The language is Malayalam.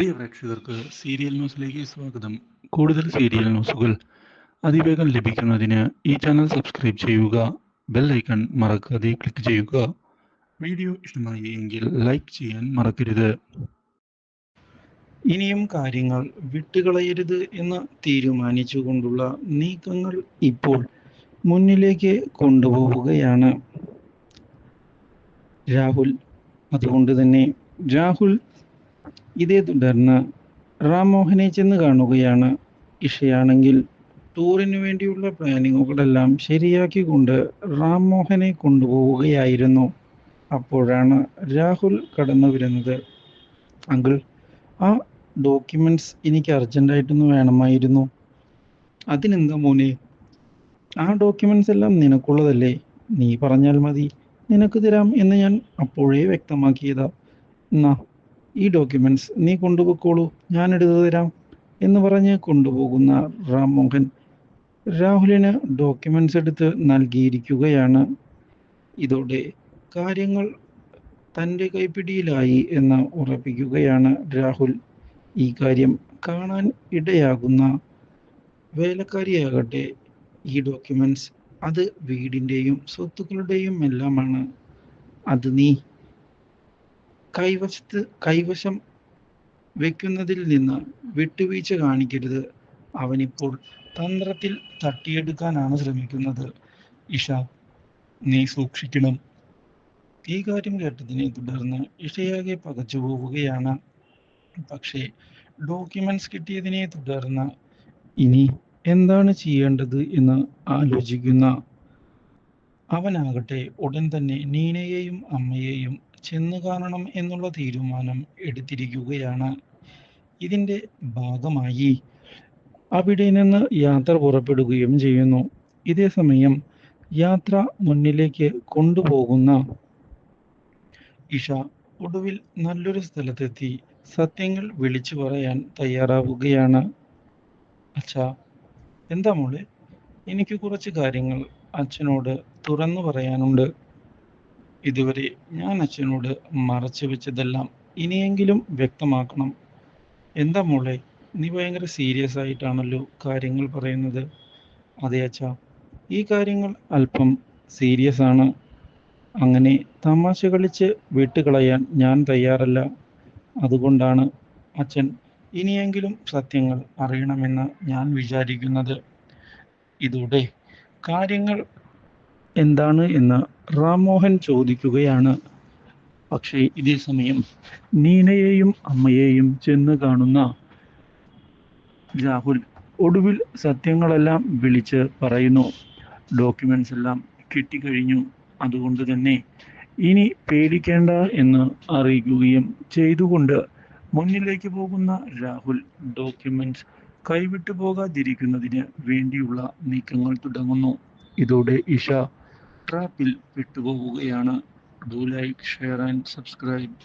പ്രിയ പ്രേക്ഷകർക്ക് സീരിയൽ ന്യൂസിലേക്ക് സ്വാഗതം. കൂടുതൽ സീരിയൽ ന്യൂസുകൾ അതിവേഗം ലഭിക്കുന്നതിന് ഈ ചാനൽ സബ്സ്ക്രൈബ് ചെയ്യുക. ബെൽ ഐക്കൺ മറക്കാതെ ക്ലിക്ക് ചെയ്യുക. വീഡിയോ ഇഷ്ടമായി എങ്കിൽ ലൈക്ക് ചെയ്യാൻ മറക്കരുത്. ഇനിയും കാര്യങ്ങൾ വിട്ടുകളയരുത് എന്ന് തീരുമാനിച്ചുകൊണ്ടുള്ള നീക്കങ്ങൾ ഇപ്പോൾ മുന്നിലേക്ക് കൊണ്ടുപോവുകയാണ് രാഹുൽ. അതുകൊണ്ട് തന്നെ രാഹുൽ ഇതേ തുടർന്ന് റാംമോഹനെ ചെന്ന് കാണുകയാണ്. ഇഷയാണെങ്കിൽ ടൂറിനു വേണ്ടിയുള്ള പ്ലാനിങ്ങുകളെല്ലാം ശരിയാക്കിക്കൊണ്ട് റാംമോഹനെ കൊണ്ടുപോവുകയായിരുന്നു. അപ്പോഴാണ് രാഹുൽ കടന്നു വരുന്നത്. അങ്കിൾ, ആ ഡോക്യുമെന്റ്സ് എനിക്ക് അർജന്റായിട്ടൊന്ന് വേണമായിരുന്നു. അതിനെന്താ മോനെ? ആ ഡോക്യുമെന്റ്സ് എല്ലാം നിനക്കുള്ളതല്ലേ? നീ പറഞ്ഞാൽ മതി, നിനക്ക് തരാം എന്ന് ഞാൻ അപ്പോഴേ വ്യക്തമാക്കിയതാ. എന്നാ ഈ ഡോക്യുമെന്റ്സ് നീ കൊണ്ടുപോയിക്കോളൂ, ഞാൻ എടുത്തു തരാം എന്ന് പറഞ്ഞ് കൊണ്ടുപോകുന്ന റാംമോഹൻ രാഹുലിന് ഡോക്യുമെന്റ്സ് എടുത്ത് നൽകിയിരിക്കുകയാണ്. ഇതോടെ കാര്യങ്ങൾ തൻ്റെ കൈപ്പിടിയിലായി എന്ന് ഉറപ്പിക്കുകയാണ് രാഹുൽ. ഈ കാര്യം കാണാൻ ഇടയാകുന്ന വേലക്കാരിയാകട്ടെ ഈ ഡോക്യുമെന്റ്സ് അത് വീടിൻ്റെയും സ്വത്തുക്കളുടെയും എല്ലാമാണ്. അത് നീ കൈവശം വെക്കുന്നതിൽ നിന്ന് വിട്ടുവീഴ്ച കാണിക്കരുത്. അവനിപ്പോൾ തന്ത്രത്തിൽ തട്ടിയെടുക്കാനാണ് ശ്രമിക്കുന്നത്. ഇഷ, നീ സൂക്ഷിക്കണം. ഈ കാര്യം കേട്ടതിനെ തുടർന്ന് ഇഷയാകെ പകച്ചു പോവുകയാണ്. പക്ഷേ ഡോക്യുമെന്റ്സ് കിട്ടിയതിനെ തുടർന്ന് ഇനി എന്താണ് ചെയ്യേണ്ടത് എന്ന് ആലോചിക്കുന്ന അവനാകട്ടെ ഉടൻ തന്നെ നീനയെയും അമ്മയെയും ചെന്ന് കാണണം എന്നുള്ള തീരുമാനം എടുത്തിരിക്കുകയാണ്. ഇതിൻ്റെ ഭാഗമായി അവിടെ നിന്ന് യാത്ര പുറപ്പെടുകയും ചെയ്യുന്നു. ഇതേ സമയം യാത്ര മുന്നിലേക്ക് കൊണ്ടുപോകുന്ന ഇഷ ഒടുവിൽ നല്ലൊരു സ്ഥലത്തെത്തി സത്യങ്ങൾ വിളിച്ചു പറയാൻ തയ്യാറാവുകയാണ്. അച്ഛാ, എന്താ മോളെ? എനിക്ക് കുറച്ച് കാര്യങ്ങൾ അച്ഛനോട് തുറന്നു പറയാനുണ്ട്. ഇതുവരെ ഞാൻ അച്ഛനോട് മറച്ചു വെച്ചതെല്ലാം ഇനിയെങ്കിലും വ്യക്തമാക്കണം. എന്താ മോളെ, നീ ഭയങ്കര സീരിയസ് ആയിട്ടാണല്ലോ കാര്യങ്ങൾ പറയുന്നത്? അതെ അച്ഛാ, ഈ കാര്യങ്ങൾ അല്പം സീരിയസ് ആണ്. അങ്ങനെ തമാശ കളിച്ച് വിട്ടുകളയാൻ ഞാൻ തയ്യാറല്ല. അതുകൊണ്ടാണ് അച്ഛൻ ഇനിയെങ്കിലും സത്യങ്ങൾ അറിയണമെന്ന് ഞാൻ വിചാരിക്കുന്നത്. ഇതോടെ കാര്യങ്ങൾ എന്താണ് എന്ന് റാംമോഹൻ ചോദിക്കുകയാണ്. പക്ഷേ ഇതേ സമയം നീനയെയും അമ്മയെയും ചെന്ന് കാണുന്ന രാഹുൽ ഒടുവിൽ സത്യങ്ങളെല്ലാം വിളിച്ച് പറയുന്നു. ഡോക്യുമെന്റ്സ് എല്ലാം കിട്ടിക്കഴിഞ്ഞു, അതുകൊണ്ട് തന്നെ ഇനി പേടിക്കേണ്ട എന്ന് അറിയിക്കുകയും ചെയ്തുകൊണ്ട് മുന്നിലേക്ക് പോകുന്ന രാഹുൽ ഡോക്യുമെന്റ്സ് കൈവിട്ടു പോകാതിരിക്കുന്നതിന് വേണ്ടിയുള്ള നീക്കങ്ങൾ തുടങ്ങുന്നു. ഇതോടെ ഇഷ ട്രാപ്പിൽ പെട്ടുപോവുകയാണ്. Do like, share and subscribe.